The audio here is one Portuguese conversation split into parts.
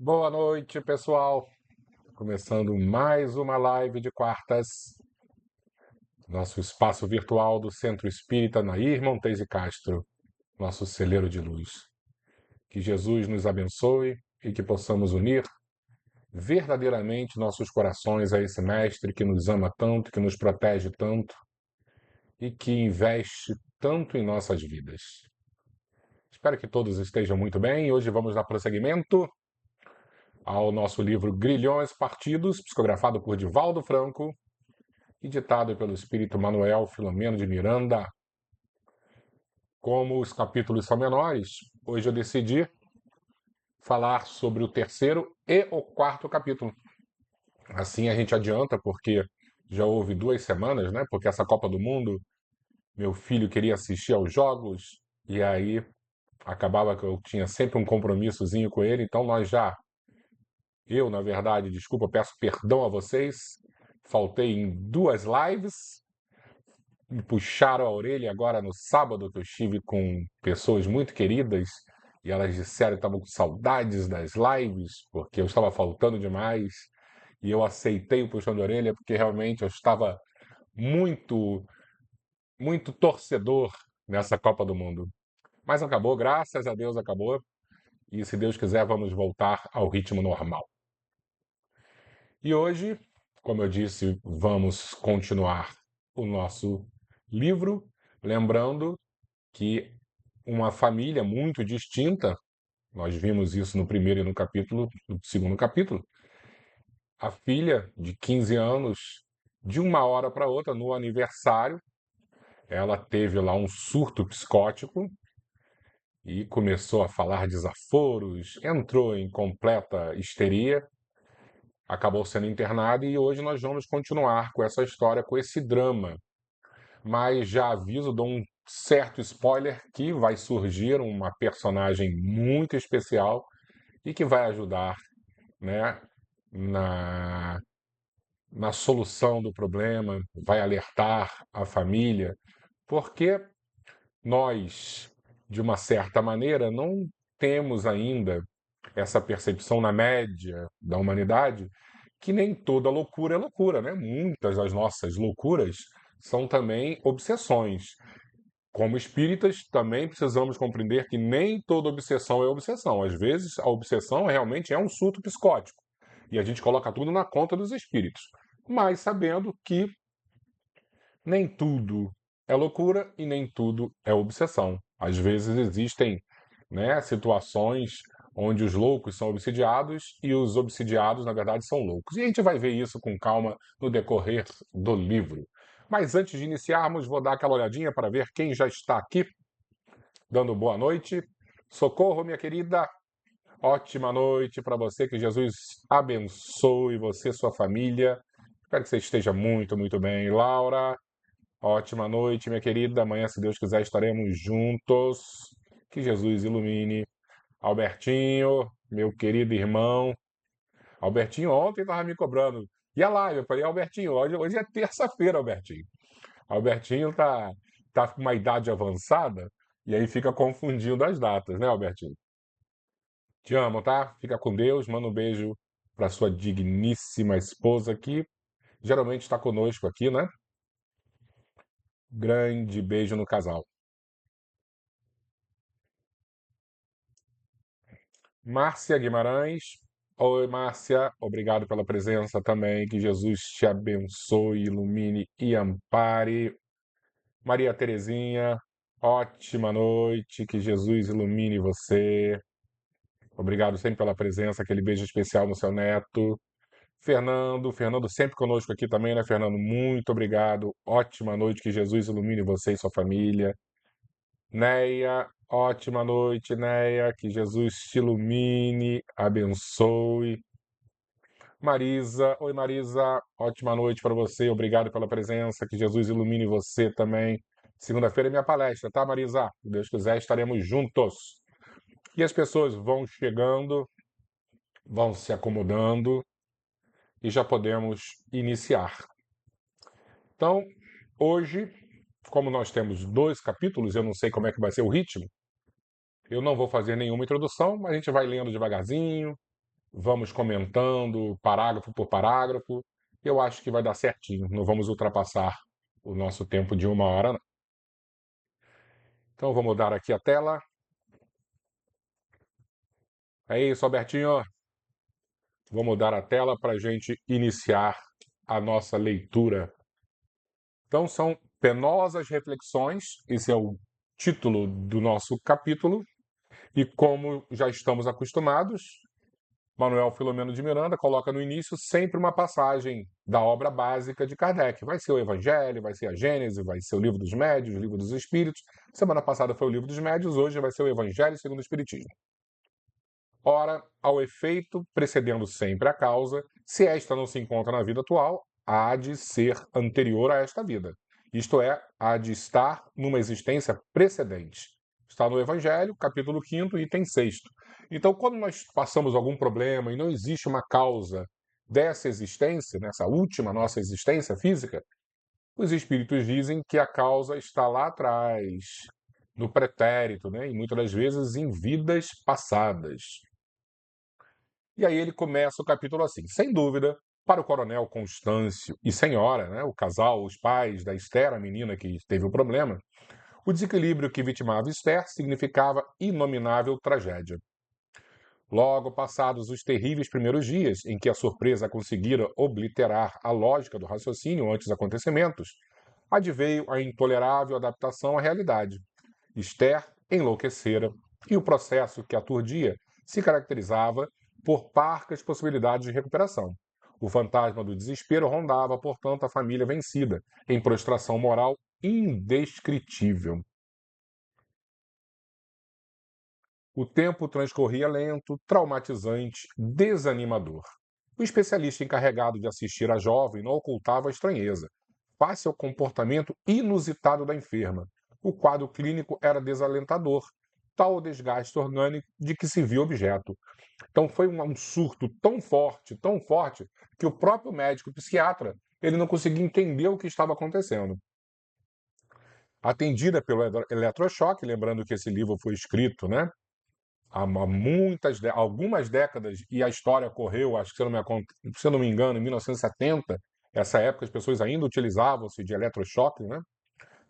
Boa noite, pessoal. Começando mais uma live de quartas, nosso espaço virtual do Centro Espírita Nair Montes de Castro, nosso celeiro de luz. Que Jesus nos abençoe e que possamos unir verdadeiramente nossos corações a esse Mestre que nos ama tanto, que nos protege tanto e que investe tanto em nossas vidas. Espero que todos estejam muito bem. Hoje vamos dar prosseguimento ao nosso livro Grilhões Partidos, psicografado por Divaldo Franco e ditado pelo espírito Manuel Filomeno de Miranda. Como os capítulos são menores, hoje eu decidi falar sobre o terceiro e o quarto capítulo. Assim a gente adianta, porque já houve 2 semanas, né? Porque essa Copa do Mundo, meu filho queria assistir aos jogos, e aí acabava que eu tinha sempre um compromissozinho com ele, então eu, na verdade, desculpa, peço perdão a vocês, faltei em 2 lives, me puxaram a orelha agora no sábado, que eu estive com pessoas muito queridas e elas disseram que estavam com saudades das lives, porque eu estava faltando demais. E eu aceitei o puxão de orelha porque realmente eu estava muito, muito torcedor nessa Copa do Mundo. Mas acabou, graças a Deus acabou. E se Deus quiser, vamos voltar ao ritmo normal. E hoje, como eu disse, vamos continuar o nosso livro, lembrando que uma família muito distinta, nós vimos isso no primeiro e no segundo capítulo, a filha de 15 anos, de uma hora para outra, no aniversário, ela teve lá um surto psicótico e começou a falar desaforos, entrou em completa histeria, acabou sendo internada e hoje nós vamos continuar com essa história, com esse drama. Mas já aviso, dou um certo spoiler que vai surgir uma personagem muito especial e que vai ajudar, né, na, na solução do problema, vai alertar a família, porque nós, de uma certa maneira, não temos ainda essa percepção na média da humanidade que nem toda loucura é loucura, né? Muitas das nossas loucuras são também obsessões. Como espíritas, também precisamos compreender que nem toda obsessão é obsessão. Às vezes, a obsessão realmente é um surto psicótico. E a gente coloca tudo na conta dos espíritos. Mas sabendo que nem tudo é loucura e nem tudo é obsessão. Às vezes existem, né, situações onde os loucos são obsidiados e os obsidiados, na verdade, são loucos. E a gente vai ver isso com calma no decorrer do livro. Mas antes de iniciarmos, vou dar aquela olhadinha para ver quem já está aqui, dando boa noite. Socorro, minha querida. Ótima noite para você. Que Jesus abençoe você e sua família. Espero que você esteja muito, muito bem. Laura, ótima noite, minha querida. Amanhã, se Deus quiser, estaremos juntos. Que Jesus ilumine. Albertinho, meu querido irmão. Albertinho ontem estava me cobrando. E a live? Eu falei, Albertinho, hoje é terça-feira, Albertinho. Albertinho tá com uma idade avançada e aí fica confundindo as datas, né, Albertinho? Te amo, tá? Fica com Deus. Manda um beijo para sua digníssima esposa que geralmente está conosco aqui, né? Grande beijo no casal. Márcia Guimarães. Oi, Márcia. Obrigado pela presença também. Que Jesus te abençoe, ilumine e ampare. Maria Terezinha, ótima noite. Que Jesus ilumine você. Obrigado sempre pela presença, aquele beijo especial no seu neto. Fernando sempre conosco aqui também, né, Fernando? Muito obrigado. Ótima noite, que Jesus ilumine você e sua família. Neia, ótima noite, Neia. Que Jesus te ilumine, abençoe. Marisa, oi Marisa, ótima noite para você. Obrigado pela presença. Que Jesus ilumine você também. Segunda-feira é minha palestra, tá, Marisa? Se Deus quiser, estaremos juntos. E as pessoas vão chegando, vão se acomodando e já podemos iniciar. Então, hoje, como nós temos 2 capítulos, eu não sei como é que vai ser o ritmo, eu não vou fazer nenhuma introdução, mas a gente vai lendo devagarzinho, vamos comentando parágrafo por parágrafo. Eu acho que vai dar certinho, não vamos ultrapassar o nosso tempo de 1 hora, não. Então, vou mudar aqui a tela. É isso, Albertinho. Vou mudar a tela para a gente iniciar a nossa leitura. Então, são penosas reflexões, esse é o título do nosso capítulo, e como já estamos acostumados, Manuel Filomeno de Miranda coloca no início sempre uma passagem da obra básica de Kardec. Vai ser o Evangelho, vai ser a Gênese, vai ser o Livro dos Médios, o Livro dos Espíritos. Semana passada foi o Livro dos Médios, hoje vai ser o Evangelho segundo o Espiritismo. Ora, ao efeito, precedendo sempre a causa, se esta não se encontra na vida atual, há de ser anterior a esta vida. Isto é, há de estar numa existência precedente. Está no Evangelho, capítulo 5º, item 6º. Então, quando nós passamos algum problema e não existe uma causa dessa existência, nessa última nossa existência física, os espíritos dizem que a causa está lá atrás, no pretérito, né? E muitas das vezes em vidas passadas. E aí ele começa o capítulo assim: sem dúvida, para o coronel Constâncio e senhora, né, o casal, os pais da Esther, a menina que teve o problema, o desequilíbrio que vitimava Esther significava inominável tragédia. Logo passados os terríveis primeiros dias, em que a surpresa conseguira obliterar a lógica do raciocínio ante os acontecimentos, adveio a intolerável adaptação à realidade. Esther enlouquecera e o processo que aturdia se caracterizava por parcas possibilidades de recuperação. O fantasma do desespero rondava, portanto, a família vencida, em prostração moral indescritível. O tempo transcorria lento, traumatizante, desanimador. O especialista encarregado de assistir a jovem não ocultava a estranheza, face ao comportamento inusitado da enferma. O quadro clínico era desalentador, tal o desgaste orgânico de que se viu objeto. Então foi um surto tão forte, que o próprio médico psiquiatra ele não conseguia entender o que estava acontecendo. Atendida pelo eletrochoque, lembrando que esse livro foi escrito, né, há algumas décadas, e a história ocorreu, acho que se eu não me engano, em 1970, essa época as pessoas ainda utilizavam-se de eletrochoque, né?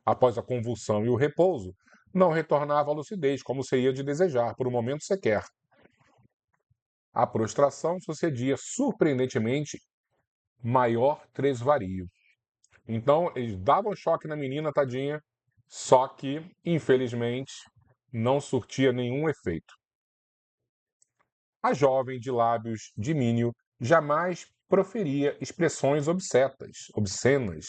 Após a convulsão e o repouso, não retornava à lucidez, como seria de desejar, por um momento sequer. A prostração sucedia surpreendentemente maior tresvario. Então, eles davam choque na menina, tadinha, só que, infelizmente, não surtia nenhum efeito. A jovem de lábios de Mínio jamais proferia expressões obscenas,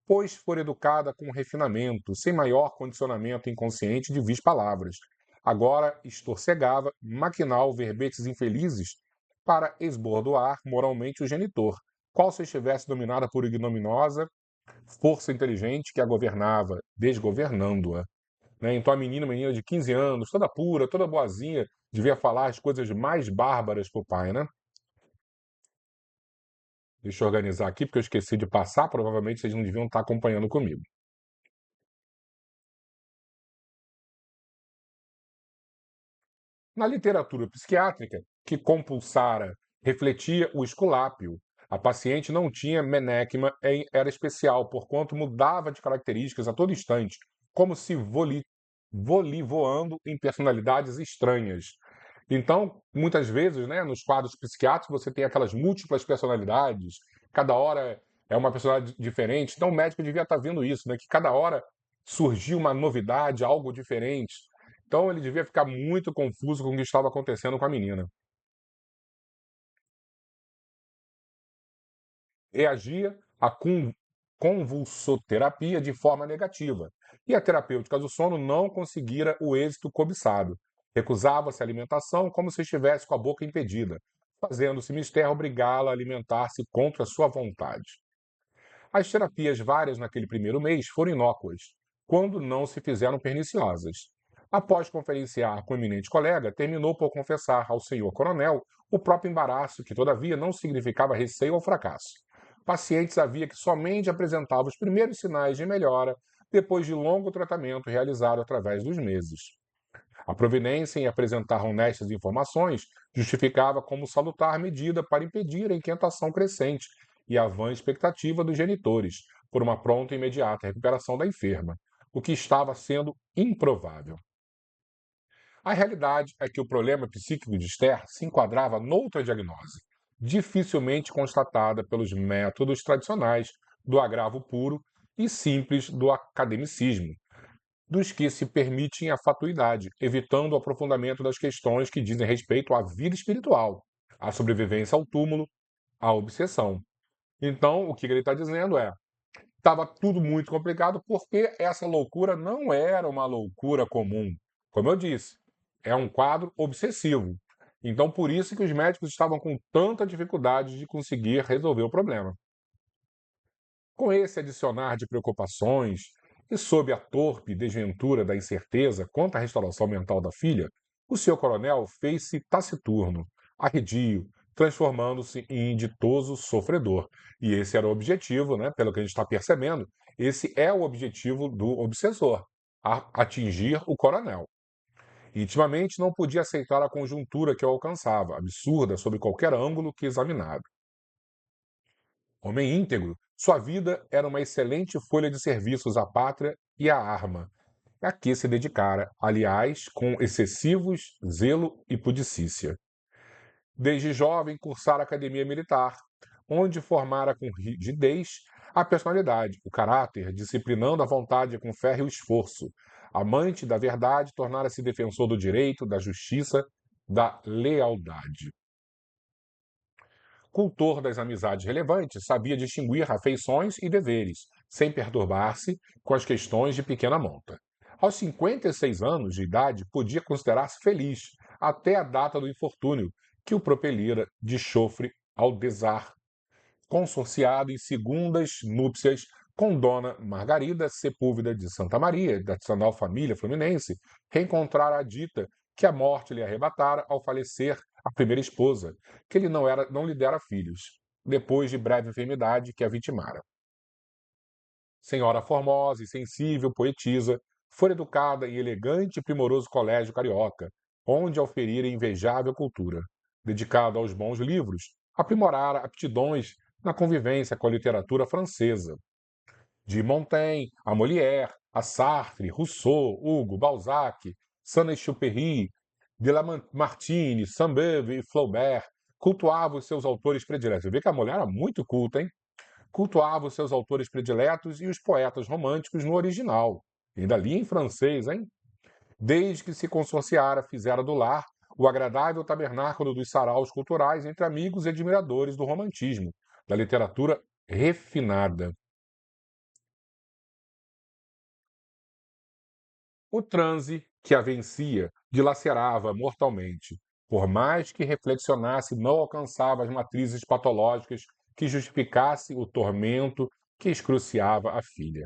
pois fora educada com refinamento, sem maior condicionamento inconsciente de vis palavras. Agora estorcegava, maquinal, verbetes infelizes para esbordoar moralmente o genitor, qual se estivesse dominada por ignominiosa força inteligente que a governava, desgovernando-a. Né? Então a menina de 15 anos, toda pura, toda boazinha, devia falar as coisas mais bárbaras pro pai, né? Deixa eu organizar aqui, porque eu esqueci de passar, provavelmente vocês não deviam estar acompanhando comigo. Na literatura psiquiátrica, que compulsara, refletia o esculápio. A paciente não tinha menecma, era especial, porquanto mudava de características a todo instante, como se volivoando em personalidades estranhas. Então, muitas vezes, né, nos quadros psiquiátricos, você tem aquelas múltiplas personalidades, cada hora é uma personalidade diferente. Então, o médico devia estar vendo isso, né, que cada hora surgiu uma novidade, algo diferente. Então, ele devia ficar muito confuso com o que estava acontecendo com a menina. Reagia à convulsoterapia de forma negativa, e a terapêutica do sono não conseguira o êxito cobiçado. Recusava-se a alimentação como se estivesse com a boca impedida, fazendo-se mister obrigá-la a alimentar-se contra sua vontade. As terapias várias naquele primeiro mês foram inócuas, quando não se fizeram perniciosas. Após conferenciar com o eminente colega, terminou por confessar ao senhor coronel o próprio embaraço, que todavia não significava receio ou fracasso. Pacientes havia que somente apresentavam os primeiros sinais de melhora depois de longo tratamento realizado através dos meses. A providência em apresentar honestas informações justificava como salutar medida para impedir a inquietação crescente e a vã expectativa dos genitores por uma pronta e imediata recuperação da enferma, o que estava sendo improvável. A realidade é que o problema psíquico de Esther se enquadrava noutra diagnose, dificilmente constatada pelos métodos tradicionais do agravo puro e simples do academicismo, dos que se permitem a fatuidade, evitando o aprofundamento das questões que dizem respeito à vida espiritual, à sobrevivência ao túmulo, à obsessão. Então, o que ele está dizendo é: estava tudo muito complicado porque essa loucura não era uma loucura comum. Como eu disse, é um quadro obsessivo. Então, por isso que os médicos estavam com tanta dificuldade de conseguir resolver o problema. Com esse adicionar de preocupações e sob a torpe desventura da incerteza quanto à restauração mental da filha, o senhor coronel fez-se taciturno, arredio, transformando-se em ditoso sofredor. E esse era o objetivo, né? Pelo que a gente está percebendo, esse é o objetivo do obsessor, atingir o coronel. Intimamente não podia aceitar a conjuntura que o alcançava, absurda sob qualquer ângulo que examinado. Homem íntegro, sua vida era uma excelente folha de serviços à pátria e à arma, a que se dedicara, aliás, com excessivos zelo e pudicícia. Desde jovem, cursara a academia militar, onde formara com rigidez a personalidade, o caráter, disciplinando a vontade com férreo esforço. Amante da verdade, tornara-se defensor do direito, da justiça, da lealdade. Cultor das amizades relevantes, sabia distinguir afeições e deveres, sem perturbar-se com as questões de pequena monta. Aos 56 anos de idade, podia considerar-se feliz, até a data do infortúnio, que o propelira de chofre ao desar, consorciado em segundas núpcias com Dona Margarida Sepúlveda de Santa Maria, da tradicional família fluminense, reencontrara a dita que a morte lhe arrebatara ao falecer a primeira esposa, que ele não lhe dera filhos, depois de breve enfermidade que a vitimara. Senhora formosa e sensível poetisa, foi educada em elegante e primoroso colégio carioca, onde auferira invejável cultura. Dedicado aos bons livros, aprimorara aptidões na convivência com a literatura francesa, de Montaigne a Molière, a Sartre, Rousseau, Hugo, Balzac, Saint-Exupéry, de Lamartine, Saint-Beuve e Flaubert, cultuava os seus autores prediletos. Você vê que a mulher era muito culta, hein? Cultuava os seus autores prediletos e os poetas românticos no original. Ainda lia em francês, hein? Desde que se consorciara, fizera do lar o agradável tabernáculo dos saraus culturais entre amigos e admiradores do romantismo, da literatura refinada. O transe que a vencia dilacerava mortalmente. Por mais que reflexionasse, não alcançava as matrizes patológicas que justificasse o tormento que excruciava a filha.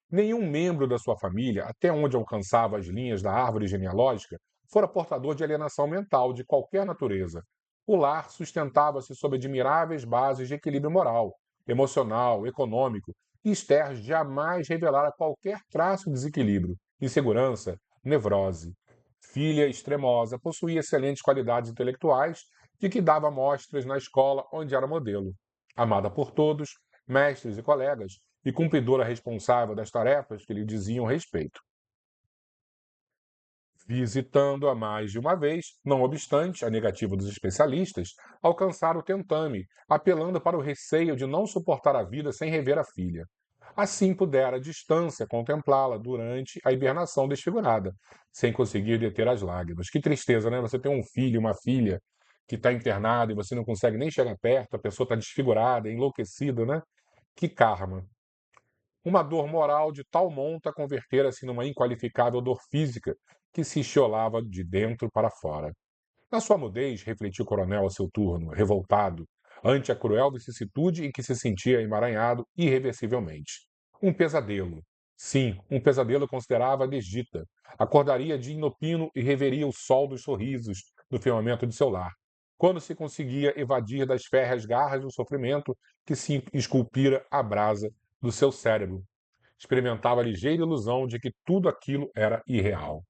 Nenhum membro da sua família, até onde alcançava as linhas da árvore genealógica, fora portador de alienação mental de qualquer natureza. O lar sustentava-se sob admiráveis bases de equilíbrio moral, emocional, econômico, e Esther jamais revelara qualquer traço de desequilíbrio, insegurança, nevrose. Filha extremosa, possuía excelentes qualidades intelectuais, de que dava mostras na escola onde era modelo. Amada por todos, mestres e colegas, e cumpridora responsável das tarefas que lhe diziam respeito. Visitando-a mais de uma vez, não obstante a negativa dos especialistas, alcançara o tentame, apelando para o receio de não suportar a vida sem rever a filha. Assim pudera à distância contemplá-la durante a hibernação desfigurada, sem conseguir deter as lágrimas. Que tristeza, né? Você tem um filho, uma filha que está internada e você não consegue nem chegar perto, a pessoa está desfigurada, enlouquecida, né? Que karma. Uma dor moral de tal monta convertera-se numa inqualificável dor física que se estiolava de dentro para fora. Na sua mudez, refletiu o coronel a seu turno, revoltado, ante a cruel vicissitude em que se sentia emaranhado irreversivelmente. Um pesadelo. Sim, um pesadelo considerava a desdita. Acordaria de inopino e reveria o sol dos sorrisos do firmamento de seu lar, quando se conseguia evadir das férreas garras do sofrimento que se esculpira a brasa do seu cérebro. Experimentava a ligeira ilusão de que tudo aquilo era irreal.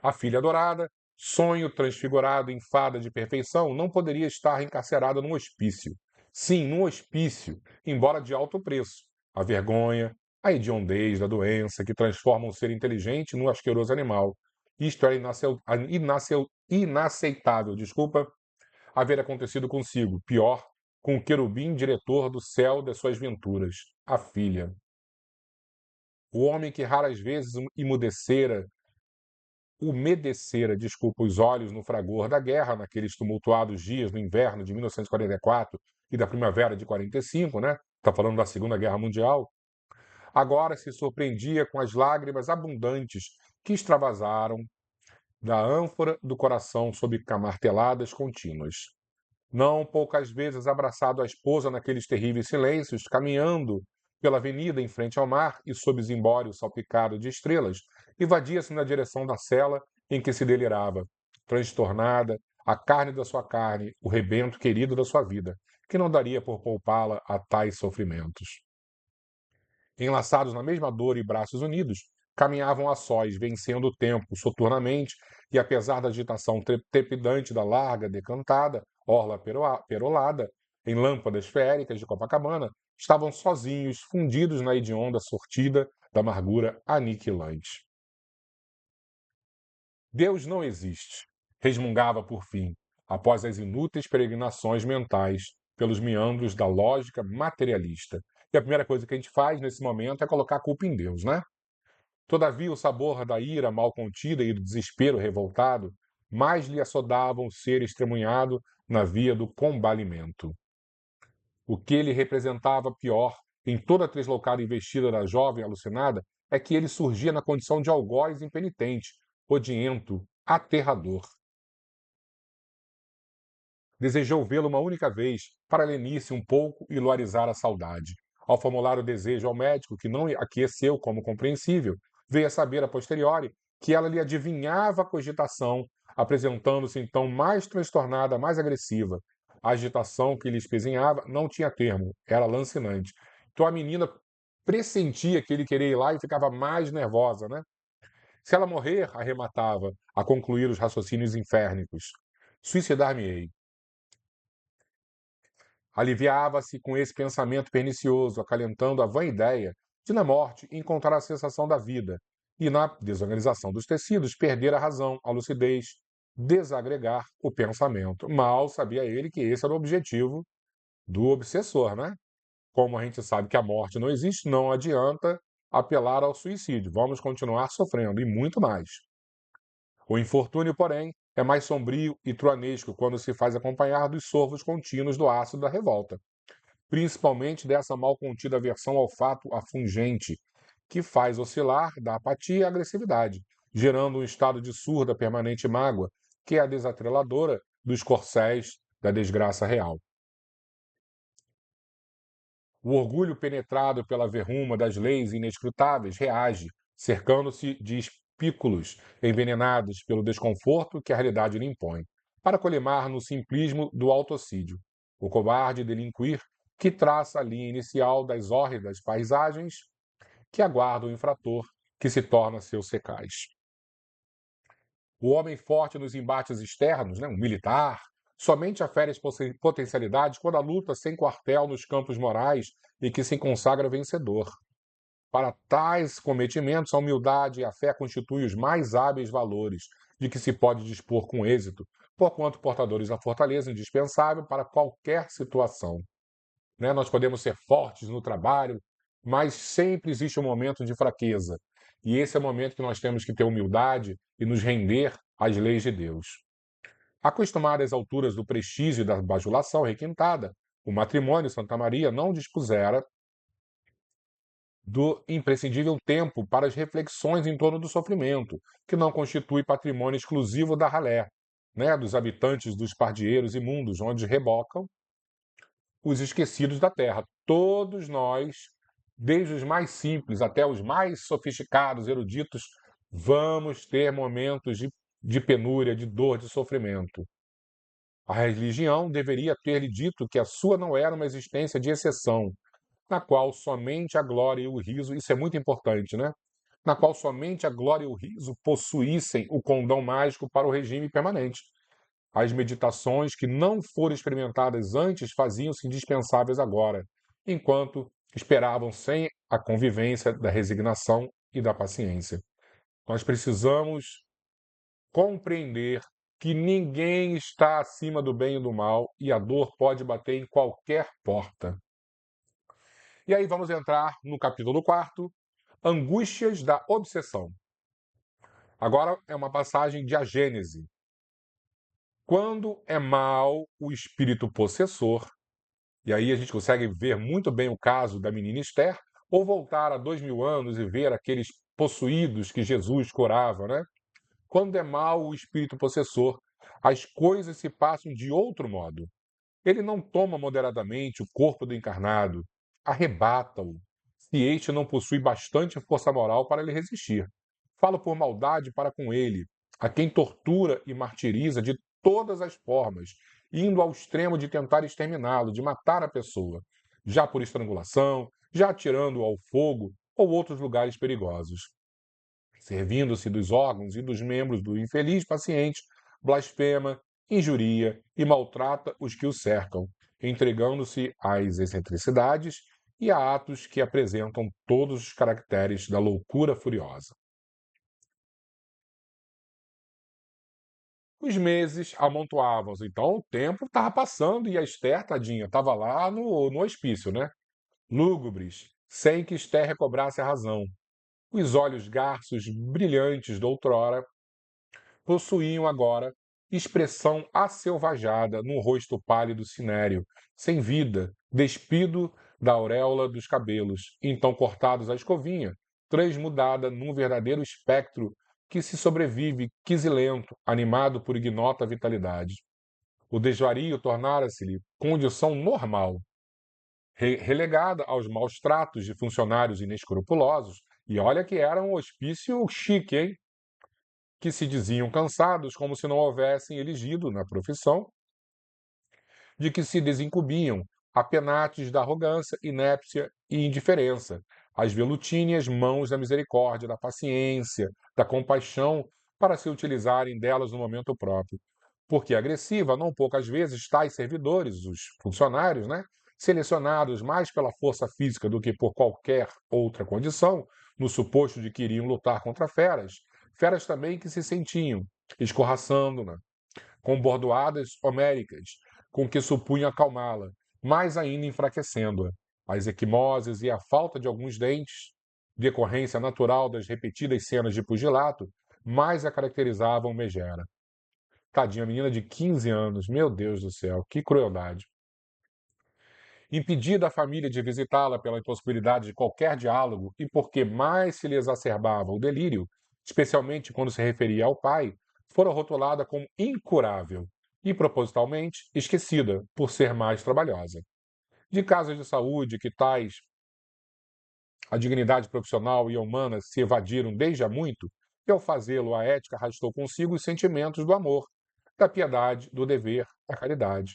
A filha adorada, sonho transfigurado em fada de perfeição, não poderia estar encarcerada num hospício. Sim, num hospício, embora de alto preço. A vergonha, a hediondez da doença que transforma um ser inteligente num asqueroso animal. Isto era inaceitável, desculpa, haver acontecido consigo. Pior, com o querubim diretor do céu das suas venturas, a filha. O homem que raras vezes umedecera os olhos no fragor da guerra, naqueles tumultuados dias do inverno de 1944 e da primavera de 45, né? Está falando da Segunda Guerra Mundial. Agora se surpreendia com as lágrimas abundantes que extravasaram da ânfora do coração sob marteladas contínuas. Não poucas vezes abraçado à esposa naqueles terríveis silêncios, caminhando pela avenida em frente ao mar e sob zimbório salpicado de estrelas, evadia-se na direção da cela em que se delirava, transtornada, a carne da sua carne, o rebento querido da sua vida, que não daria por poupá-la a tais sofrimentos. Enlaçados na mesma dor e braços unidos, caminhavam a sós, vencendo o tempo soturnamente, e apesar da agitação trepidante da larga, decantada, orla perolada, em lâmpadas feéricas de Copacabana, estavam sozinhos, fundidos na hedionda sortida da amargura aniquilante. Deus não existe, resmungava por fim, após as inúteis peregrinações mentais pelos meandros da lógica materialista. E a primeira coisa que a gente faz nesse momento é colocar a culpa em Deus, né? Todavia, o sabor da ira mal contida e do desespero revoltado mais lhe assodavam o ser estremunhado na via do combalimento. O que ele representava pior em toda a tresloucada investida da jovem alucinada é que ele surgia na condição de algoz impenitente, odiento, aterrador. Desejou vê-lo uma única vez, para lenir-se um pouco e luarizar a saudade. Ao formular o desejo ao médico, que não aqueceu como compreensível, veio a saber a posteriori que ela lhe adivinhava a cogitação, apresentando-se então mais transtornada, mais agressiva. A agitação que lhe espezinhava não tinha termo, era lancinante. Então a menina pressentia que ele queria ir lá e ficava mais nervosa, né? Se ela morrer, arrematava, a concluir os raciocínios inférnicos. Suicidar-me-ei. Aliviava-se com esse pensamento pernicioso, acalentando a vã ideia de, na morte, encontrar a sensação da vida e, na desorganização dos tecidos, perder a razão, a lucidez, desagregar o pensamento. Mal sabia ele que esse era o objetivo do obsessor, né? Como a gente sabe que a morte não existe, não adianta apelar ao suicídio. Vamos continuar sofrendo e muito mais. O infortúnio, porém, é mais sombrio e truanesco quando se faz acompanhar dos sorvos contínuos do ácido da revolta, principalmente dessa mal contida aversão ao fato afungente, que faz oscilar da apatia à agressividade, gerando um estado de surda permanente mágoa, que é a desatreladora dos corcéis da desgraça real. O orgulho penetrado pela verruma das leis inescrutáveis reage, cercando-se de espículos envenenados pelo desconforto que a realidade lhe impõe, para colimar no simplismo do autocídio. O covarde delinquir que traça a linha inicial das hórridas paisagens que aguardam o infrator que se torna seu secais. O homem forte nos embates externos, né, um militar, somente afere as potencialidades quando a luta sem quartel nos campos morais e que se consagra vencedor. Para tais cometimentos, a humildade e a fé constituem os mais hábeis valores de que se pode dispor com êxito, porquanto portadores da fortaleza indispensável para qualquer situação. Né? Nós podemos ser fortes no trabalho, mas sempre existe um momento de fraqueza. E esse é o momento que nós temos que ter humildade e nos render às leis de Deus. Acostumado às alturas do prestígio e da bajulação requintada, o matrimônio Santa Maria não dispusera do imprescindível tempo para as reflexões em torno do sofrimento, que não constitui patrimônio exclusivo da ralé, né, dos habitantes dos pardieiros imundos, onde rebocam os esquecidos da terra. Todos nós, desde os mais simples até os mais sofisticados, eruditos, vamos ter momentos de penúria, de dor, de sofrimento. A religião deveria ter-lhe dito que a sua não era uma existência de exceção, na qual somente a glória e o riso, isso é muito importante, né? na qual somente a glória e o riso possuíssem o condão mágico para o regime permanente. As meditações que não foram experimentadas antes faziam-se indispensáveis agora, enquanto esperavam sem a convivência da resignação e da paciência. Nós precisamos compreender que ninguém está acima do bem e do mal e a dor pode bater em qualquer porta. E aí vamos entrar no capítulo 4, Angústias da Obsessão. Agora é uma passagem de A Gênese. Quando é mal o espírito possessor, e aí a gente consegue ver muito bem o caso da menina Esther, ou voltar a 2000 anos e ver aqueles possuídos que Jesus curava, né? Quando é mal o espírito possessor, as coisas se passam de outro modo. Ele não toma moderadamente o corpo do encarnado, arrebata-o, se este não possui bastante força moral para lhe resistir. Fala por maldade para com ele, a quem tortura e martiriza de todas as formas, indo ao extremo de tentar exterminá-lo, de matar a pessoa, já por estrangulação, já atirando-o ao fogo ou outros lugares perigosos. Servindo-se dos órgãos e dos membros do infeliz paciente, blasfema, injuria e maltrata os que o cercam, entregando-se às excentricidades e a atos que apresentam todos os caracteres da loucura furiosa. Os meses amontoavam-se, então o tempo estava passando e a Esther, tadinha, estava lá no hospício, né? Lúgubres, sem que Esther recobrasse a razão. Os olhos garços brilhantes de outrora possuíam agora expressão asselvajada no rosto pálido cinério, sem vida, despido da auréola dos cabelos, então cortados à escovinha, transmudada num verdadeiro espectro que se sobrevive quisilento, animado por ignota vitalidade. O desvario tornara-se-lhe condição normal, relegada aos maus tratos de funcionários inescrupulosos, e olha que era um hospício chique, hein? Que se diziam cansados como se não houvessem elegido na profissão, de que se desincumbiam a penates da arrogância, inépcia e indiferença, as velutíneas mãos da misericórdia, da paciência, da compaixão, para se utilizarem delas no momento próprio. Porque agressiva, não poucas vezes, tais servidores, os funcionários, né, selecionados mais pela força física do que por qualquer outra condição, no suposto de que iriam lutar contra feras, feras também que se sentiam escorraçando-na, com bordoadas homéricas, com que supunha acalmá-la, mais ainda enfraquecendo-a. As equimoses e a falta de alguns dentes, decorrência natural das repetidas cenas de pugilato, mais a caracterizavam megera. Tadinha, menina de 15 anos, meu Deus do céu, que crueldade. Impedida a família de visitá-la pela impossibilidade de qualquer diálogo e porque mais se lhe exacerbava o delírio, especialmente quando se referia ao pai, fora rotulada como incurável e, propositalmente, esquecida por ser mais trabalhosa. De casos de saúde que tais a dignidade profissional e a humana se evadiram desde há muito, e ao fazê-lo a ética arrastou consigo os sentimentos do amor, da piedade, do dever, da caridade.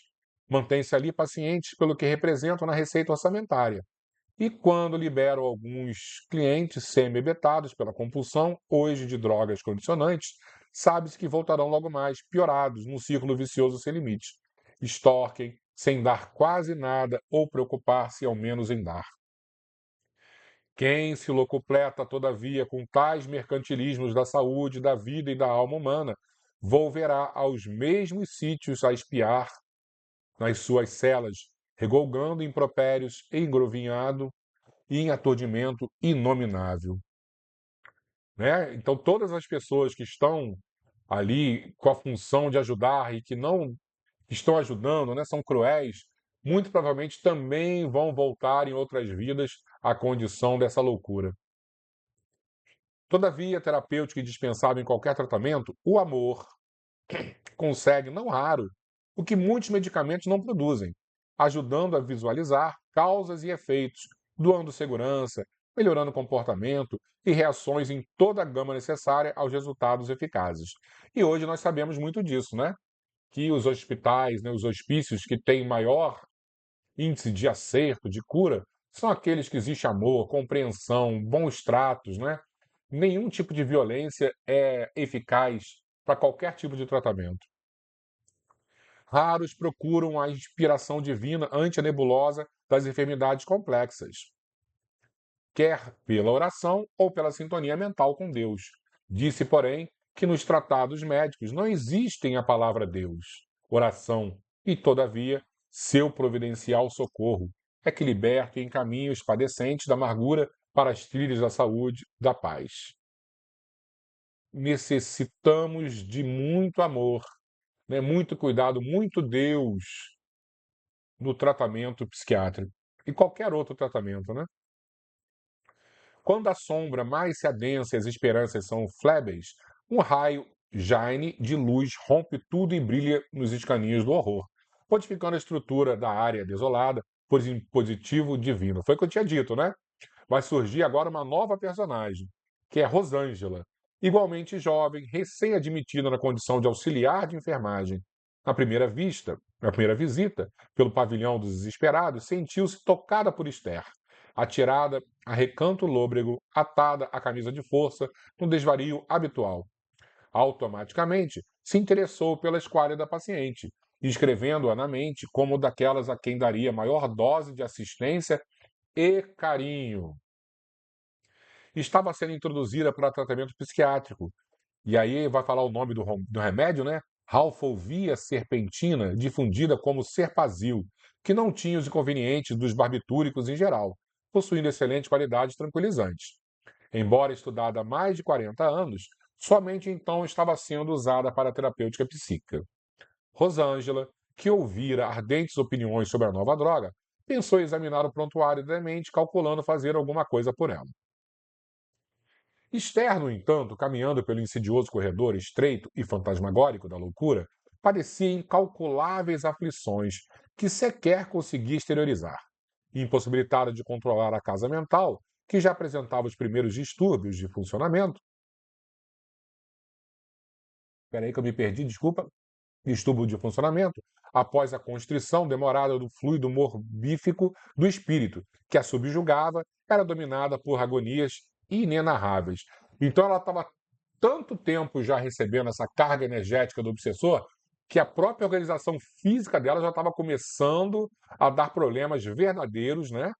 Mantém-se ali pacientes pelo que representam na receita orçamentária. E quando liberam alguns clientes semi-betados pela compulsão, hoje de drogas condicionantes, sabe-se que voltarão logo mais, piorados, num círculo vicioso sem limite. Extorquem, sem dar quase nada ou preocupar-se ao menos em dar. Quem se locupleta, todavia, com tais mercantilismos da saúde, da vida e da alma humana, volverá aos mesmos sítios a espiar nas suas celas, regolgando impropérios, engrovinhado e em aturdimento inominável. Né? Então, todas as pessoas que estão ali com a função de ajudar e que não estão ajudando, né, são cruéis, muito provavelmente também vão voltar em outras vidas à condição dessa loucura. Todavia, terapêutico e dispensável em qualquer tratamento, o amor consegue, não raro, o que muitos medicamentos não produzem, ajudando a visualizar causas e efeitos, doando segurança, melhorando o comportamento e reações em toda a gama necessária aos resultados eficazes. E hoje nós sabemos muito disso, né? Que os hospitais, né, os hospícios que têm maior índice de acerto, de cura, são aqueles que existe amor, compreensão, bons tratos, né? Nenhum tipo de violência é eficaz para qualquer tipo de tratamento. Raros procuram a inspiração divina ante a nebulosa das enfermidades complexas, quer pela oração ou pela sintonia mental com Deus. Disse, porém, que nos tratados médicos não existem a palavra Deus, oração, e, todavia, seu providencial socorro é que liberta e encaminha os padecentes da amargura para as trilhas da saúde, da paz. Necessitamos de muito amor, né, muito cuidado, muito Deus no tratamento psiquiátrico e qualquer outro tratamento, né? Quando a sombra mais se adensa e as esperanças são flébeis, um raio Jaine de luz rompe tudo e brilha nos escaninhos do horror, modificando a estrutura da área desolada por dispositivo divino. Foi o que eu tinha dito, né? Vai surgir agora uma nova personagem, que é Rosângela, igualmente jovem, recém-admitida na condição de auxiliar de enfermagem. Na primeira visita, pelo pavilhão dos desesperados, sentiu-se tocada por Esther, atirada a recanto lôbrego, atada à camisa de força, no desvario habitual. Automaticamente, se interessou pela esquálida paciente, escrevendo-a na mente como daquelas a quem daria maior dose de assistência e carinho. Estava sendo introduzida para tratamento psiquiátrico. E aí vai falar o nome do remédio, né? Ralfovia serpentina, difundida como Serpazil, que não tinha os inconvenientes dos barbitúricos em geral, possuindo excelente qualidade tranquilizante. Embora estudada há mais de 40 anos, somente então estava sendo usada para a terapêutica psíquica. Rosângela, que ouvira ardentes opiniões sobre a nova droga, pensou em examinar o prontuário da mente, calculando fazer alguma coisa por ela. Esther, no entanto, caminhando pelo insidioso corredor estreito e fantasmagórico da loucura, padecia incalculáveis aflições que sequer conseguia exteriorizar. Impossibilitada de controlar a casa mental, que já apresentava os primeiros distúrbios de funcionamento. Espera aí que eu me perdi, desculpa. Distúrbio de funcionamento, após a constrição demorada do fluido morbífico do espírito, que a subjugava, era dominada por agonias inenarráveis. Então ela estava tanto tempo já recebendo essa carga energética do obsessor, que a própria organização física dela já estava começando a dar problemas verdadeiros, né?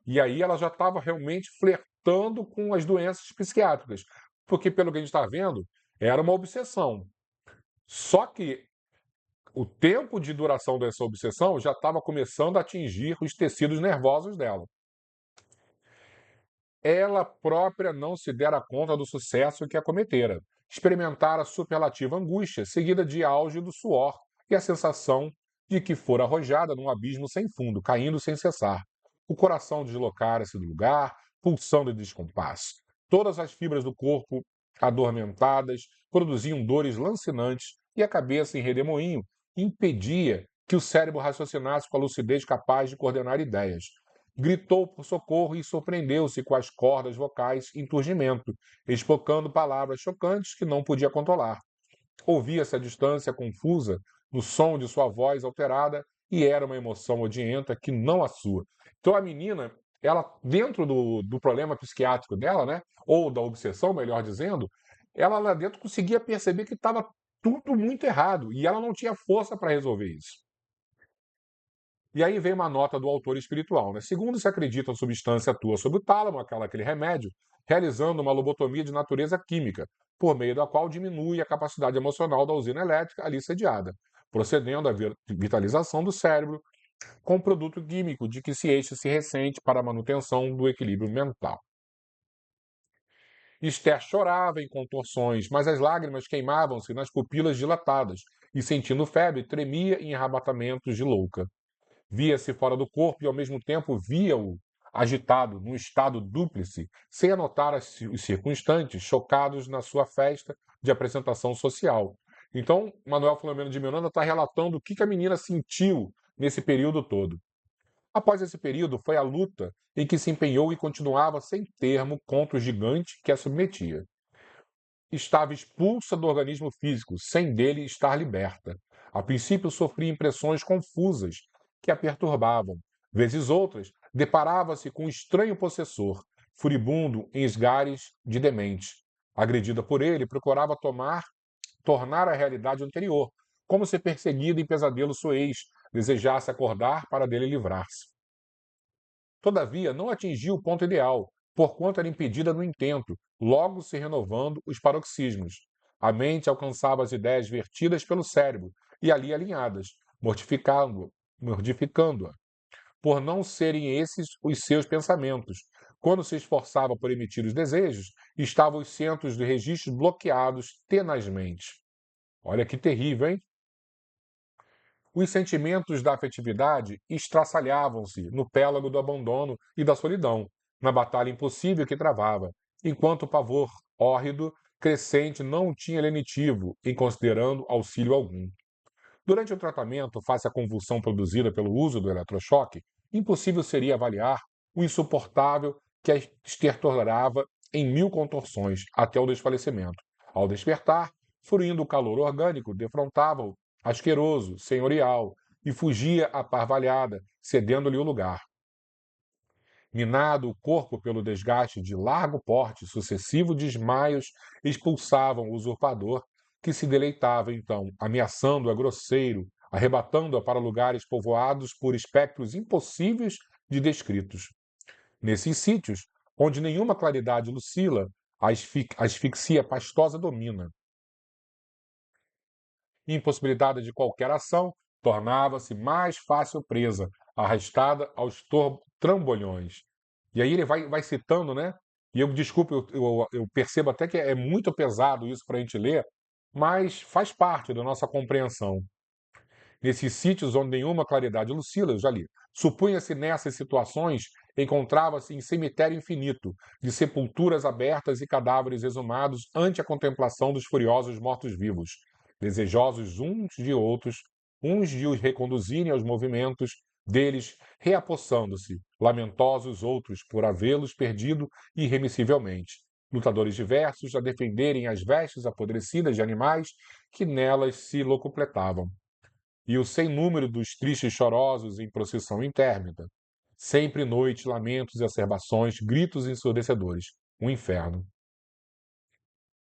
E aí ela já estava realmente flertando com as doenças psiquiátricas. Porque, pelo que a gente está vendo, era uma obsessão. Só que o tempo de duração dessa obsessão já estava começando a atingir os tecidos nervosos dela. Ela própria não se dera conta do sucesso que a cometera. Experimentara superlativa angústia, seguida de auge do suor e a sensação de que fora arrojada num abismo sem fundo, caindo sem cessar. O coração deslocara-se do lugar, pulsando de descompasso. Todas as fibras do corpo, adormentadas, produziam dores lancinantes e a cabeça em redemoinho impedia que o cérebro raciocinasse com a lucidez capaz de coordenar ideias. Gritou por socorro e surpreendeu-se com as cordas vocais em turgimento, espocando palavras chocantes que não podia controlar. Ouvia-se à distância confusa no som de sua voz alterada e era uma emoção odienta que não a sua. Então a menina, ela dentro do problema psiquiátrico dela, né, ou da obsessão, melhor dizendo, ela lá dentro conseguia perceber que estava tudo muito errado e ela não tinha força para resolver isso. E aí vem uma nota do autor espiritual, né? Segundo se acredita, a substância atua sobre o tálamo, aquele remédio, realizando uma lobotomia de natureza química, por meio da qual diminui a capacidade emocional da usina elétrica ali sediada, procedendo à vitalização do cérebro com produto químico de que este se ressente para a manutenção do equilíbrio mental. Esther chorava em contorções, mas as lágrimas queimavam-se nas pupilas dilatadas e, sentindo febre, tremia em arrebatamentos de louca. Via-se fora do corpo e, ao mesmo tempo, via-o agitado, num estado dúplice, sem anotar os circunstantes, chocados na sua festa de apresentação social. Então, Manuel Filomeno de Miranda está relatando o que a menina sentiu nesse período todo. Após esse período, foi a luta em que se empenhou e continuava sem termo contra o gigante que a submetia. Estava expulsa do organismo físico, sem dele estar liberta. A princípio sofria impressões confusas que a perturbavam. Vezes outras, deparava-se com um estranho possessor, furibundo em esgares de demente. Agredida por ele, procurava tornar a realidade anterior, como se perseguida em pesadelo sua ex desejasse acordar para dele livrar-se. Todavia, não atingiu o ponto ideal, porquanto era impedida no intento, logo se renovando os paroxismos. A mente alcançava as ideias vertidas pelo cérebro e ali alinhadas, mortificando-a, por não serem esses os seus pensamentos. Quando se esforçava por emitir os desejos, estavam os centros de registros bloqueados tenazmente. Olha que terrível, hein? Os sentimentos da afetividade estraçalhavam-se no pélago do abandono e da solidão, na batalha impossível que travava, enquanto o pavor hórrido crescente não o tinha lenitivo, em considerando auxílio algum. Durante o tratamento, face à convulsão produzida pelo uso do eletrochoque, impossível seria avaliar o insuportável que a estertorava em mil contorções até o desfalecimento. Ao despertar, fruindo o calor orgânico, defrontava-o, asqueroso, senhorial, e fugia aparvalhada, cedendo-lhe o lugar. Minado o corpo pelo desgaste de largo porte, sucessivos desmaios expulsavam o usurpador, que se deleitava então, ameaçando-a grosseiro, arrebatando-a para lugares povoados por espectros impossíveis de descritos. Nesses sítios, onde nenhuma claridade lucila, a asfixia pastosa domina. Impossibilitada de qualquer ação, tornava-se mais fácil presa, arrastada aos trambolhões. E aí ele vai citando, né? E eu, desculpe, eu percebo até que é muito pesado isso para a gente ler, mas faz parte da nossa compreensão. Nesses sítios onde nenhuma claridade lucila, eu já li. Supunha-se nessas situações encontrava-se em cemitério infinito, de sepulturas abertas e cadáveres exumados ante a contemplação dos furiosos mortos-vivos, desejosos uns de os reconduzirem aos movimentos deles, reapossando-se, lamentosos outros por havê-los perdido irremissivelmente. Lutadores diversos a defenderem as vestes apodrecidas de animais que nelas se locupletavam e o sem número dos tristes chorosos em procissão intérmita. Sempre noite, lamentos e acerbações, gritos ensurdecedores. Um inferno.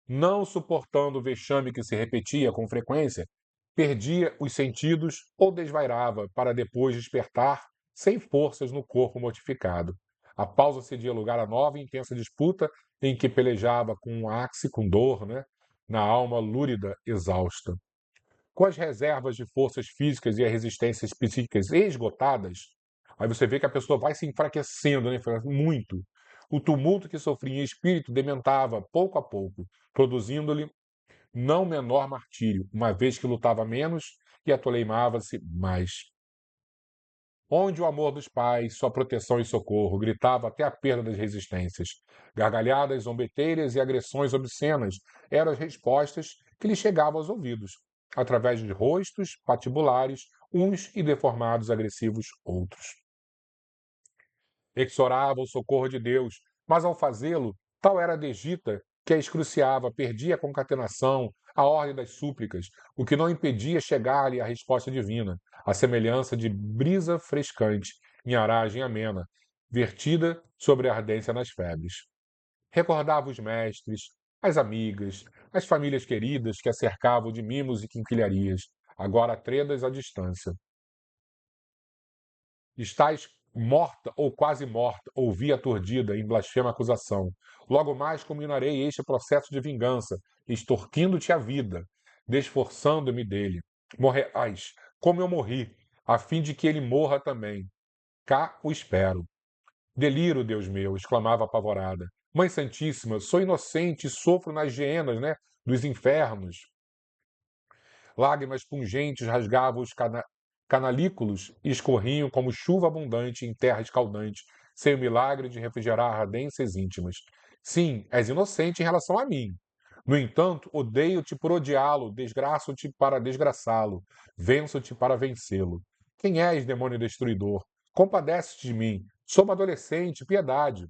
Não suportando o vexame que se repetia com frequência, perdia os sentidos ou desvairava para depois despertar sem forças no corpo mortificado. A pausa cedia lugar a nova e intensa disputa em que pelejava com um axe com dor, né, na alma lúrida, exausta. Com as reservas de forças físicas e as resistências psíquicas esgotadas, aí você vê que a pessoa vai se enfraquecendo, né? Muito. O tumulto que sofria em espírito dementava pouco a pouco, produzindo-lhe não menor martírio, uma vez que lutava menos e atoleimava-se mais. Onde o amor dos pais, sua proteção e socorro, gritava até a perda das resistências. Gargalhadas, zombeteiras e agressões obscenas eram as respostas que lhe chegavam aos ouvidos, através de rostos patibulares, uns e deformados agressivos outros. Exorava o socorro de Deus, mas ao fazê-lo, tal era a degita que a excruciava, perdia a concatenação, a ordem das súplicas, o que não impedia chegar-lhe a resposta divina, a semelhança de brisa frescante em aragem amena, vertida sobre a ardência nas febres. Recordava os mestres, as amigas, as famílias queridas que a cercavam de mimos e quinquilharias, agora tredas à distância. Estás morta ou quase morta, ouvi aturdida em blasfema acusação. Logo mais culminarei este processo de vingança, extorquindo-te a vida, desforçando-me dele. Morrerás, como eu morri, a fim de que ele morra também. Cá o espero. Deliro, Deus meu, exclamava apavorada. Mãe Santíssima, sou inocente e sofro nas hienas, né, dos infernos. Lágrimas pungentes rasgavam os canalículos e escorriam como chuva abundante em terra escaldante, sem o milagre de refrigerar ardências íntimas. Sim, és inocente em relação a mim. No entanto, odeio-te por odiá-lo, desgraço-te para desgraçá-lo, venço-te para vencê-lo. Quem és, demônio destruidor? Compadece-te de mim. Sou uma adolescente, piedade.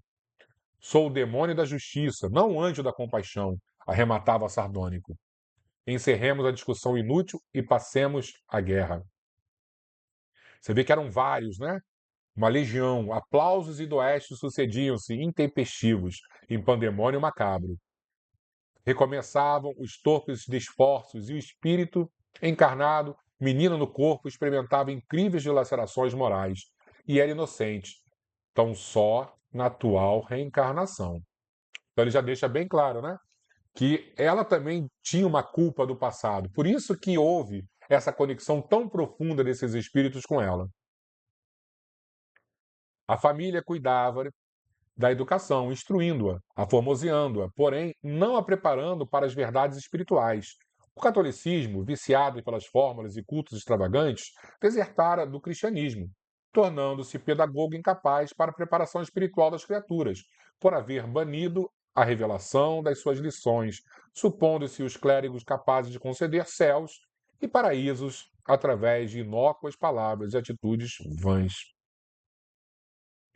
Sou o demônio da justiça, não o anjo da compaixão, arrematava sardônico. Encerremos a discussão inútil e passemos à guerra. Você vê que eram vários, né? uma legião, aplausos e doestes sucediam-se intempestivos, em pandemônio macabro. Recomeçavam os torpes esforços e o espírito encarnado, menino no corpo, experimentava incríveis dilacerações morais e era inocente, tão só na atual reencarnação. Então ele já deixa bem claro, né? Que ela também tinha uma culpa do passado. Por isso que houve essa conexão tão profunda desses espíritos com ela. A família cuidava da educação, instruindo-a, aformoseando-a, porém não a preparando para as verdades espirituais. O catolicismo, viciado pelas fórmulas e cultos extravagantes, desertara do cristianismo, tornando-se pedagogo incapaz para a preparação espiritual das criaturas, por haver banido a revelação das suas lições, supondo-se os clérigos capazes de conceder céus e paraísos através de inócuas palavras e atitudes vãs.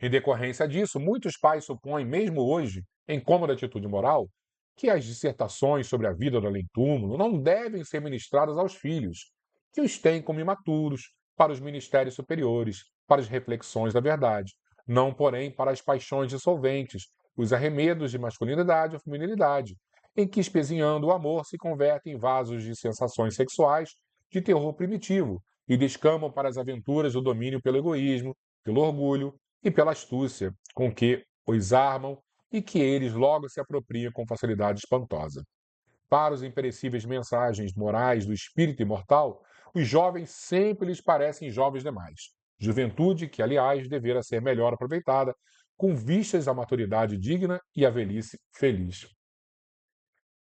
Em decorrência disso, muitos pais supõem, mesmo hoje, em cômoda atitude moral, que as dissertações sobre a vida do além-túmulo não devem ser ministradas aos filhos, que os têm como imaturos para os ministérios superiores, para as reflexões da verdade, não, porém, para as paixões dissolventes, os arremedos de masculinidade ou feminilidade, em que, espezinhando o amor, se convertem em vasos de sensações sexuais de terror primitivo e descamam para as aventuras do domínio pelo egoísmo, pelo orgulho e pela astúcia com que os armam e que eles logo se apropriam com facilidade espantosa. Para os imperecíveis mensagens morais do espírito imortal, os jovens sempre lhes parecem jovens demais. Juventude que, aliás, devera ser melhor aproveitada, com vistas à maturidade digna e à velhice feliz.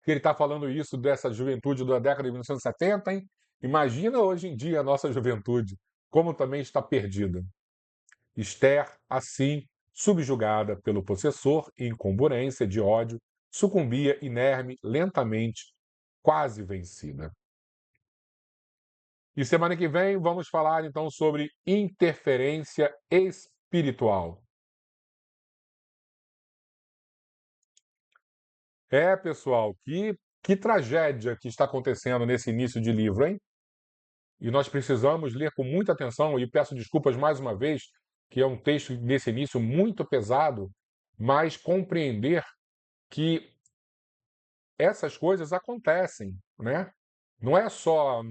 Ele está falando isso dessa juventude da década de 1970, hein? Imagina hoje em dia a nossa juventude, como também está perdida. Esther, assim, subjugada pelo possessor e inconkurência de ódio, sucumbia inerme, lentamente, quase vencida. E semana que vem vamos falar então sobre interferência espiritual. Pessoal, que tragédia que está acontecendo nesse início de livro, hein? E nós precisamos ler com muita atenção, e peço desculpas mais uma vez, que é um texto nesse início muito pesado, mas compreender que essas coisas acontecem, né? Não é só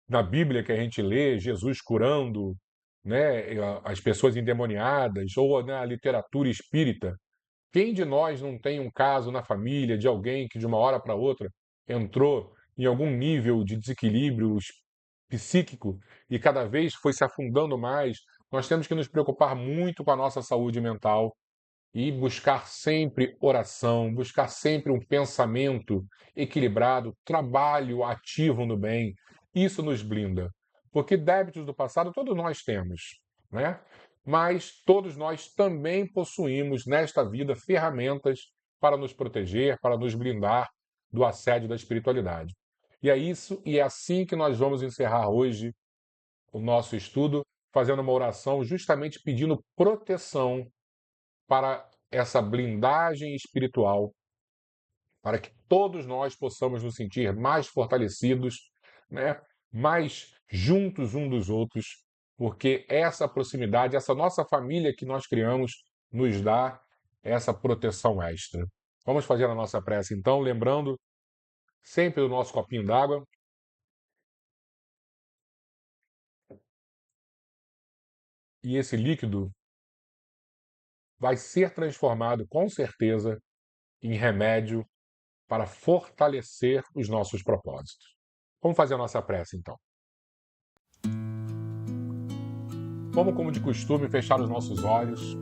na Bíblia que a gente lê Jesus curando, né, as pessoas endemoniadas, ou na literatura espírita. Quem de nós não tem um caso na família de alguém que de uma hora para outra entrou em algum nível de desequilíbrio psíquico e cada vez foi se afundando mais? Nós temos que nos preocupar muito com a nossa saúde mental e buscar sempre oração, buscar sempre um pensamento equilibrado, trabalho ativo no bem. Isso nos blinda. Porque débitos do passado todos nós temos, né? Mas todos nós também possuímos nesta vida ferramentas para nos proteger, para nos blindar do assédio da espiritualidade. E é isso e é assim que nós vamos encerrar hoje o nosso estudo, fazendo uma oração justamente pedindo proteção para essa blindagem espiritual, para que todos nós possamos nos sentir mais fortalecidos, né? Mais juntos um dos outros, porque essa proximidade, essa nossa família que nós criamos, nos dá essa proteção extra. Vamos fazer a nossa prece então, lembrando sempre do nosso copinho d'água. E esse líquido vai ser transformado com certeza em remédio para fortalecer os nossos propósitos. Vamos fazer a nossa prece, então. Vamos, como de costume, fechar os nossos olhos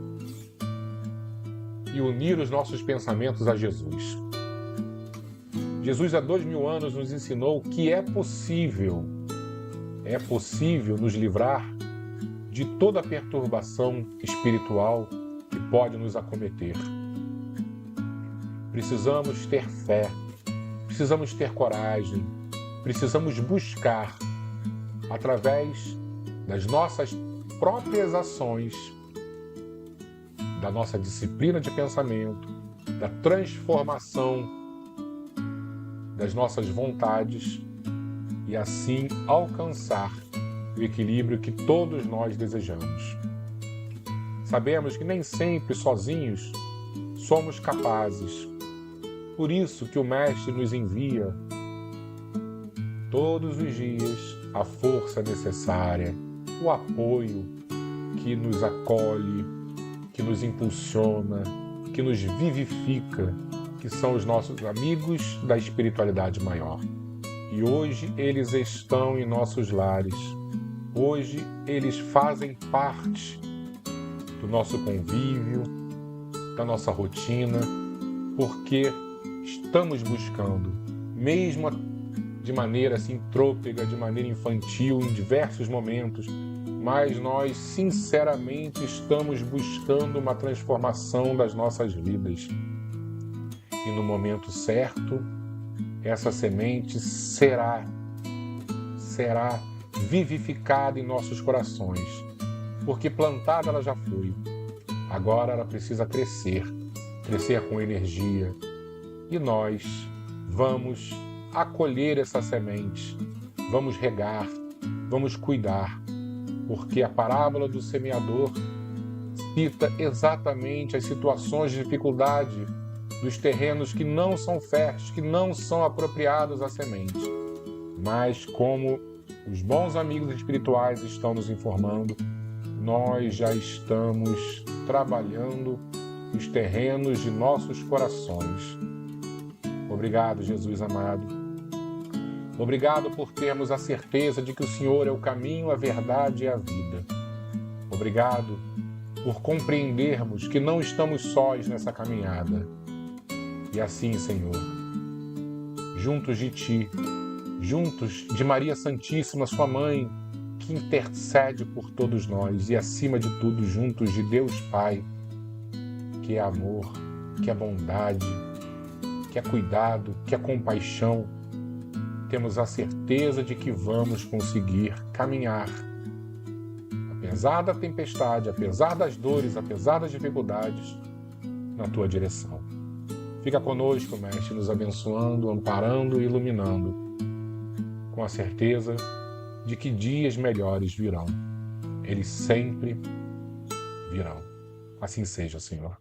e unir os nossos pensamentos a Jesus. Jesus, há 2000 anos, nos ensinou que é possível nos livrar de toda perturbação espiritual que pode nos acometer. Precisamos ter fé, precisamos ter coragem, precisamos buscar, através das nossas próprias ações, da nossa disciplina de pensamento, da transformação das nossas vontades e assim alcançar o equilíbrio que todos nós desejamos. Sabemos que nem sempre sozinhos somos capazes. Por isso que o Mestre nos envia todos os dias a força necessária, o apoio que nos acolhe, que nos impulsiona, que nos vivifica, que são os nossos amigos da espiritualidade maior. E hoje eles estão em nossos lares. Hoje eles fazem parte do nosso convívio, da nossa rotina, porque estamos buscando, mesmo de maneira assim trôpega, de maneira infantil, em diversos momentos, mas nós sinceramente estamos buscando uma transformação das nossas vidas. E no momento certo, essa semente será vivificada em nossos corações, porque plantada ela já foi. Agora ela precisa crescer com energia. E nós vamos acolher essa semente, vamos regar, vamos cuidar, porque a parábola do semeador cita exatamente as situações de dificuldade dos terrenos que não são férteis, que não são apropriados à semente. Mas como os bons amigos espirituais estão nos informando, nós já estamos trabalhando os terrenos de nossos corações. Obrigado, Jesus amado. Obrigado por termos a certeza de que o Senhor é o caminho, a verdade e a vida. Obrigado por compreendermos que não estamos sós nessa caminhada. E assim, Senhor, juntos de Ti, juntos de Maria Santíssima, Sua Mãe, que intercede por todos nós, e acima de tudo, juntos de Deus Pai, que é amor, que é bondade, que é cuidado, que é compaixão, temos a certeza de que vamos conseguir caminhar. Apesar da tempestade, apesar das dores, apesar das dificuldades, na Tua direção. Fica conosco, Mestre, nos abençoando, amparando e iluminando, com a certeza de que dias melhores virão. Eles sempre virão. Assim seja, Senhor.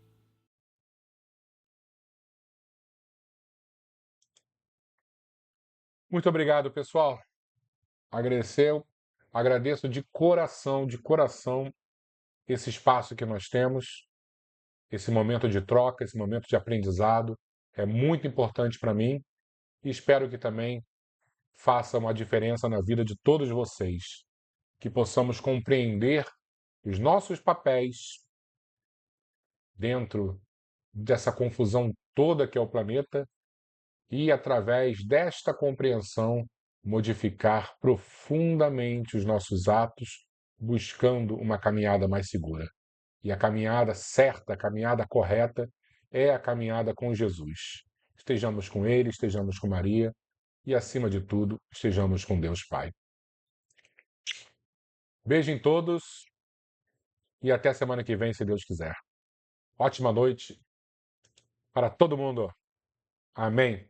Muito obrigado, pessoal. Agradeço de coração, esse espaço que nós temos, esse momento de troca, esse momento de aprendizado. É muito importante para mim e espero que também faça uma diferença na vida de todos vocês. Que possamos compreender os nossos papéis dentro dessa confusão toda que é o planeta e, através desta compreensão, modificar profundamente os nossos atos, buscando uma caminhada mais segura. E a caminhada certa, a caminhada correta, é a caminhada com Jesus. Estejamos com Ele, estejamos com Maria e, acima de tudo, estejamos com Deus Pai. Beijo em todos e até semana que vem, se Deus quiser. Ótima noite para todo mundo. Amém.